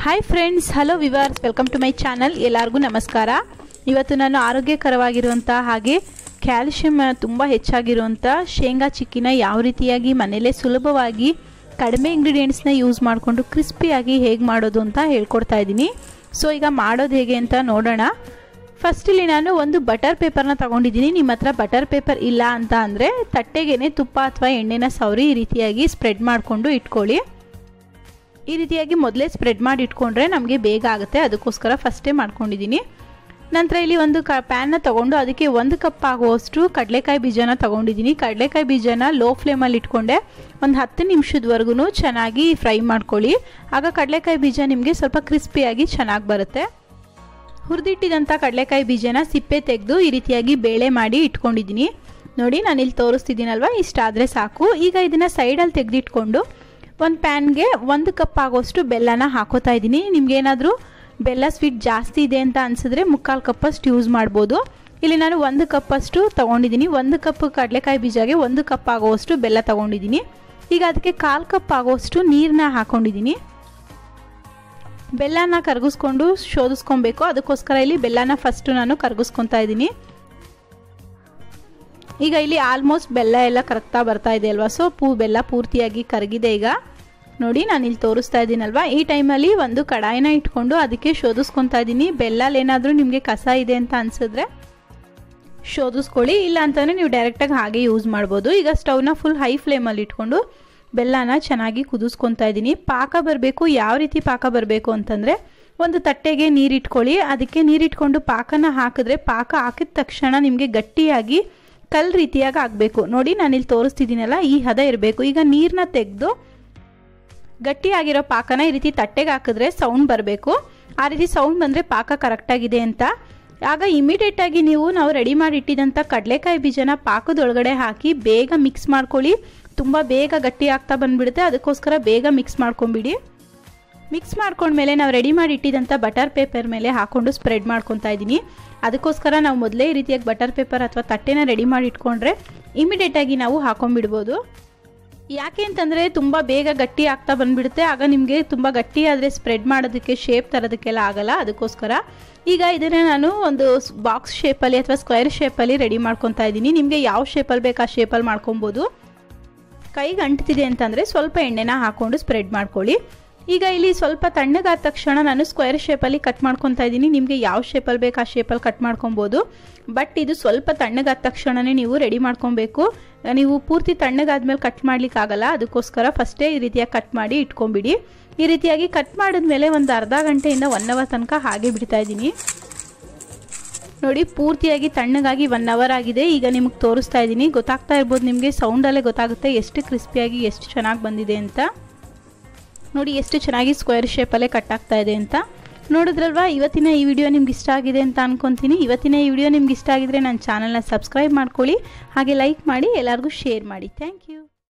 Hi friends, hello viewers, welcome to my channel. ಎಲ್ಲರಿಗೂ ನಮಸ್ಕಾರ. ಇವತ್ತು ನಾನು ಆರೋಗ್ಯಕರವಾಗಿರುವಂಥ ಹಾಗೆ ಕ್ಯಾಲ್ಶಿಯಂ ತುಂಬ ಹೆಚ್ಚಾಗಿರುವಂಥ ಶೇಂಗಾ ಚಿಕ್ಕಿನ ಯಾವ ರೀತಿಯಾಗಿ ಮನೆಯಲ್ಲೇ ಸುಲಭವಾಗಿ ಕಡಿಮೆ ಇಂಗ್ರೀಡಿಯೆಂಟ್ಸ್ನ ಯೂಸ್ ಮಾಡಿಕೊಂಡು ಕ್ರಿಸ್ಪಿಯಾಗಿ ಹೇಗೆ ಮಾಡೋದು ಅಂತ ಹೇಳ್ಕೊಡ್ತಾ ಇದ್ದೀನಿ. ಸೊ ಈಗ ಮಾಡೋದು ಹೇಗೆ ಅಂತ ನೋಡೋಣ. ಫಸ್ಟ್ ಇಲ್ಲಿ ನಾನು ಒಂದು ಬಟರ್ ಪೇಪರ್ನ ತಗೊಂಡಿದ್ದೀನಿ. ನಿಮ್ಮ ಹತ್ರ ಬಟರ್ ಪೇಪರ್ ಇಲ್ಲ ಅಂತ ಅಂದರೆ ತಟ್ಟೆಗೇನೆ ತುಪ್ಪ ಅಥವಾ ಎಣ್ಣೆನ ಸವರಿ ಈ ರೀತಿಯಾಗಿ ಸ್ಪ್ರೆಡ್ ಮಾಡಿಕೊಂಡು ಇಟ್ಕೊಳ್ಳಿ. ಈ ರೀತಿಯಾಗಿ ಮೊದಲೇ ಸ್ಪ್ರೆಡ್ ಮಾಡಿ ಇಟ್ಕೊಂಡ್ರೆ ನಮಗೆ ಬೇಗ ಆಗುತ್ತೆ, ಅದಕ್ಕೋಸ್ಕರ ಫಸ್ಟೇ ಮಾಡ್ಕೊಂಡಿದ್ದೀನಿ. ನಂತರ ಇಲ್ಲಿ ಒಂದು ಪ್ಯಾನ್ನ ತೊಗೊಂಡು ಅದಕ್ಕೆ 1 ಕಪ್ ಆಗುವಷ್ಟು ಕಡಲೆಕಾಯಿ ಬೀಜನ ತೊಗೊಂಡಿದ್ದೀನಿ. ಕಡಲೆಕಾಯಿ ಬೀಜನ ಲೋ ಫ್ಲೇಮಲ್ಲಿ ಇಟ್ಕೊಂಡೆ ಒಂದು 10 ನಿಮಿಷದವರೆಗೂ ಚೆನ್ನಾಗಿ ಫ್ರೈ ಮಾಡ್ಕೊಳ್ಳಿ. ಆಗ ಕಡಲೆಕಾಯಿ ಬೀಜ ನಿಮಗೆ ಸ್ವಲ್ಪ ಕ್ರಿಸ್ಪಿಯಾಗಿ ಚೆನ್ನಾಗಿ ಬರುತ್ತೆ. ಹುರಿದಿಟ್ಟಿದಂಥ ಕಡಲೆಕಾಯಿ ಬೀಜನ ಸಿಪ್ಪೆ ತೆಗೆದು ಈ ರೀತಿಯಾಗಿ ಬೇಳೆ ಮಾಡಿ ಇಟ್ಕೊಂಡಿದ್ದೀನಿ. ನೋಡಿ, ನಾನಿಲ್ಲಿ ತೋರಿಸ್ತಿದ್ದೀನಲ್ವ, ಇಷ್ಟಾದರೆ ಸಾಕು. ಈಗ ಇದನ್ನು ಸೈಡಲ್ಲಿ ತೆಗೆದಿಟ್ಕೊಂಡು ಒಂದು ಪ್ಯಾನ್ಗೆ 1 ಕಪ್ ಆಗೋಷ್ಟು ಬೆಲ್ಲನ ಹಾಕೋತಾ ಇದ್ದೀನಿ. ನಿಮ್ಗೇನಾದರೂ ಬೆಲ್ಲ ಸ್ವೀಟ್ ಜಾಸ್ತಿ ಇದೆ ಅಂತ ಅನಿಸಿದ್ರೆ 3/4 ಕಪ್ಪಷ್ಟು ಯೂಸ್ ಮಾಡ್ಬೋದು. ಇಲ್ಲಿ ನಾನು 1 ಕಪ್ಪಷ್ಟು ತೊಗೊಂಡಿದ್ದೀನಿ. 1 ಕಪ್ ಕಡಲೆಕಾಯಿ ಬೀಜಗೆ 1 ಕಪ್ ಆಗೋವಷ್ಟು ಬೆಲ್ಲ ತೊಗೊಂಡಿದ್ದೀನಿ. ಈಗ ಅದಕ್ಕೆ 1/4 ಕಪ್ ಆಗೋವಷ್ಟು ನೀರನ್ನ ಹಾಕ್ಕೊಂಡಿದ್ದೀನಿ. ಬೆಲ್ಲನ ಕರಗಿಸ್ಕೊಂಡು ಶೋಧಿಸ್ಕೊಬೇಕು, ಅದಕ್ಕೋಸ್ಕರ ಇಲ್ಲಿ ಬೆಲ್ಲನ ಫಸ್ಟು ನಾನು ಕರಗಿಸ್ಕೊತಾ ಇದ್ದೀನಿ. ಈಗ ಇಲ್ಲಿ ಆಲ್ಮೋಸ್ಟ್ ಬೆಲ್ಲ ಎಲ್ಲ ಕರಗ್ತಾ ಬರ್ತಾ ಇದೆ ಅಲ್ವಾ. ಸೊ ಬೆಲ್ಲ ಪೂರ್ತಿಯಾಗಿ ಕರಗಿದೆ. ಈಗ ನೋಡಿ, ನಾನಿಲ್ಲಿ ತೋರಿಸ್ತಾ ಇದ್ದೀನಲ್ವಾ, ಈ ಟೈಮಲ್ಲಿ ಒಂದು ಕಡಾಯಿನ ಇಟ್ಕೊಂಡು ಅದಕ್ಕೆ ಶೋಧಿಸ್ಕೊತಾ ಇದ್ದೀನಿ. ಬೆಲ್ಲಲ್ಲಿ ಏನಾದರೂ ನಿಮಗೆ ಕಸ ಇದೆ ಅಂತ ಅನಿಸಿದ್ರೆ ಶೋಧಿಸ್ಕೊಳ್ಳಿ, ಇಲ್ಲ ಅಂತಂದರೆ ನೀವು ಡೈರೆಕ್ಟಾಗಿ ಹಾಗೆ ಯೂಸ್ ಮಾಡ್ಬೋದು. ಈಗ ಸ್ಟವ್ನ ಫುಲ್ ಹೈ ಫ್ಲೇಮಲ್ಲಿ ಇಟ್ಕೊಂಡು ಬೆಲ್ಲನ ಚೆನ್ನಾಗಿ ಕುದಿಸ್ಕೊತಾ ಇದ್ದೀನಿ. ಪಾಕ ಬರಬೇಕು. ಯಾವ ರೀತಿ ಪಾಕ ಬರಬೇಕು ಅಂತಂದರೆ, ಒಂದು ತಟ್ಟೆಗೆ ನೀರಿಟ್ಕೊಳ್ಳಿ. ಅದಕ್ಕೆ ನೀರಿಟ್ಕೊಂಡು ಪಾಕನ ಹಾಕಿದ್ರೆ ಪಾಕ ಹಾಕಿದ ತಕ್ಷಣ ನಿಮಗೆ ಗಟ್ಟಿಯಾಗಿ ಕಲ್ಲು ರೀತಿಯಾಗಿ ಆಗಬೇಕು. ನೋಡಿ, ನಾನಿಲ್ಲಿ ತೋರಿಸ್ತಿದ್ದೀನಲ್ಲ, ಈ ಹದ ಇರಬೇಕು. ಈಗ ನೀರನ್ನ ತೆಗೆದು ಗಟ್ಟಿಯಾಗಿರೋ ಪಾಕನ ಈ ರೀತಿ ತಟ್ಟೆಗೆ ಹಾಕಿದ್ರೆ ಸೌಂಡ್ ಬರಬೇಕು. ಆ ರೀತಿ ಸೌಂಡ್ ಬಂದರೆ ಪಾಕ ಕರೆಕ್ಟಾಗಿದೆ ಅಂತ. ಆಗ ಇಮಿಡಿಯೇಟಾಗಿ ನಾವು ರೆಡಿ ಮಾಡಿ ಇಟ್ಟಿದ್ದಂಥ ಕಡಲೆಕಾಯಿ ಬೀಜನ ಪಾಕದೊಳಗಡೆ ಹಾಕಿ ಬೇಗ ಮಿಕ್ಸ್ ಮಾಡ್ಕೊಳ್ಳಿ. ತುಂಬ ಬೇಗ ಗಟ್ಟಿ ಆಗ್ತಾ ಬಂದುಬಿಡುತ್ತೆ, ಅದಕ್ಕೋಸ್ಕರ ಬೇಗ ಮಿಕ್ಸ್ ಮಾಡ್ಕೊಂಬಿಡಿ. ಮಿಕ್ಸ್ ಮಾಡ್ಕೊಂಡ್ಮೇಲೆ ನಾವು ರೆಡಿ ಮಾಡಿ ಇಟ್ಟಿದ್ದಂಥ ಬಟರ್ ಪೇಪರ್ ಮೇಲೆ ಹಾಕ್ಕೊಂಡು ಸ್ಪ್ರೆಡ್ ಮಾಡ್ಕೊತಾ ಇದ್ದೀನಿ. ಅದಕ್ಕೋಸ್ಕರ ನಾವು ಮೊದಲೇ ಈ ರೀತಿಯಾಗಿ ಬಟರ್ ಪೇಪರ್ ಅಥವಾ ತಟ್ಟೆನ ರೆಡಿ ಮಾಡಿ ಇಟ್ಕೊಂಡ್ರೆ ಇಮಿಡಿಯೇಟಾಗಿ ನಾವು ಹಾಕೊಂಡ್ಬಿಡ್ಬೋದು. ಯಾಕೆ ಅಂತಂದರೆ ತುಂಬ ಬೇಗ ಗಟ್ಟಿ ಆಗ್ತಾ ಬಂದುಬಿಡುತ್ತೆ. ಆಗ ನಿಮಗೆ ತುಂಬ ಗಟ್ಟಿ ಆದರೆ ಸ್ಪ್ರೆಡ್ ಮಾಡೋದಕ್ಕೆ ಶೇಪ್ ತರೋದಕ್ಕೆಲ್ಲ ಆಗಲ್ಲ, ಅದಕ್ಕೋಸ್ಕರ. ಈಗ ಇದನ್ನು ನಾನು ಒಂದು ಬಾಕ್ಸ್ ಶೇಪಲ್ಲಿ ಅಥವಾ ಸ್ಕ್ವೇರ್ ಶೇಪಲ್ಲಿ ರೆಡಿ ಮಾಡ್ಕೊತಾ ಇದ್ದೀನಿ. ನಿಮಗೆ ಯಾವ ಶೇಪಲ್ಲಿ ಬೇಕು ಆ ಶೇಪಲ್ಲಿ ಮಾಡ್ಕೊಬೋದು. ಕೈಗೆ ಅಂಟ್ತಿದೆ ಅಂತಂದರೆ ಸ್ವಲ್ಪ ಎಣ್ಣೆನ ಹಾಕ್ಕೊಂಡು ಸ್ಪ್ರೆಡ್ ಮಾಡ್ಕೊಳ್ಳಿ. ಈಗ ಇಲ್ಲಿ ಸ್ವಲ್ಪ ತಣ್ಣಗಾದ ತಕ್ಷಣ ನಾನು ಸ್ಕ್ವೇರ್ ಶೇಪಲ್ಲಿ ಕಟ್ ಮಾಡ್ಕೊತಾ ಇದ್ದೀನಿ. ನಿಮಗೆ ಯಾವ ಶೇಪಲ್ಲಿ ಬೇಕು ಆ ಶೇಪಲ್ಲಿ ಕಟ್ ಮಾಡ್ಕೊಬೋದು. ಬಟ್ ಇದು ಸ್ವಲ್ಪ ತಣ್ಣಗಾದ ತಕ್ಷಣವೇ ನೀವು ರೆಡಿ ಮಾಡ್ಕೊಬೇಕು. ನೀವು ಪೂರ್ತಿ ತಣ್ಣಗಾದ್ಮೇಲೆ ಕಟ್ ಮಾಡ್ಲಿಕ್ಕಾಗಲ್ಲ, ಅದಕ್ಕೋಸ್ಕರ ಫಸ್ಟೇ ಈ ರೀತಿಯಾಗಿ ಕಟ್ ಮಾಡಿ ಇಟ್ಕೊಂಬಿಡಿ. ಈ ರೀತಿಯಾಗಿ ಕಟ್ ಮಾಡಿದ್ಮೇಲೆ ಒಂದು ಅರ್ಧ ಗಂಟೆಯಿಂದ 1 ಅವರ್ ತನಕ ಹಾಗೆ ಬಿಡ್ತಾ ಇದ್ದೀನಿ. ನೋಡಿ, ಪೂರ್ತಿಯಾಗಿ ತಣ್ಣಗಾಗಿ 1 ಅವರ್ ಆಗಿದೆ. ಈಗ ನಿಮಗೆ ತೋರಿಸ್ತಾ ಇದ್ದೀನಿ, ಗೊತ್ತಾಗ್ತಾ ಇರ್ಬೋದು ನಿಮಗೆ, ಸೌಂಡಲ್ಲೇ ಗೊತ್ತಾಗುತ್ತೆ ಎಷ್ಟು ಕ್ರಿಸ್ಪಿಯಾಗಿ ಎಷ್ಟು ಚೆನ್ನಾಗಿ ಬಂದಿದೆ ಅಂತ. ನೋಡಿ, ಎಷ್ಟು ಚೆನ್ನಾಗಿ ಸ್ಕ್ವೇರ್ ಶೇಪಲ್ಲೇ ಕಟ್ ಆಗ್ತಾ ಇದೆ ಅಂತ. ನೋಡಿದ್ರಲ್ವಾ, ಇವತ್ತಿನ ಈ ವಿಡಿಯೋ ನಿಮ್ಗೆ ಇಷ್ಟ ಆಗಿದೆ ಅಂತ ಅನ್ಕೊತೀನಿ. ಇವತ್ತಿನ ಈ ವಿಡಿಯೋ ನಿಮ್ಗೆ ಇಷ್ಟ ಆಗಿದ್ರೆ ನನ್ನ ಚಾನಲ್ನ ಸಬ್ಸ್ಕ್ರೈಬ್ ಮಾಡ್ಕೊಳ್ಳಿ, ಹಾಗೆ ಲೈಕ್ ಮಾಡಿ, ಎಲ್ಲರಿಗೂ ಶೇರ್ ಮಾಡಿ. Thank you.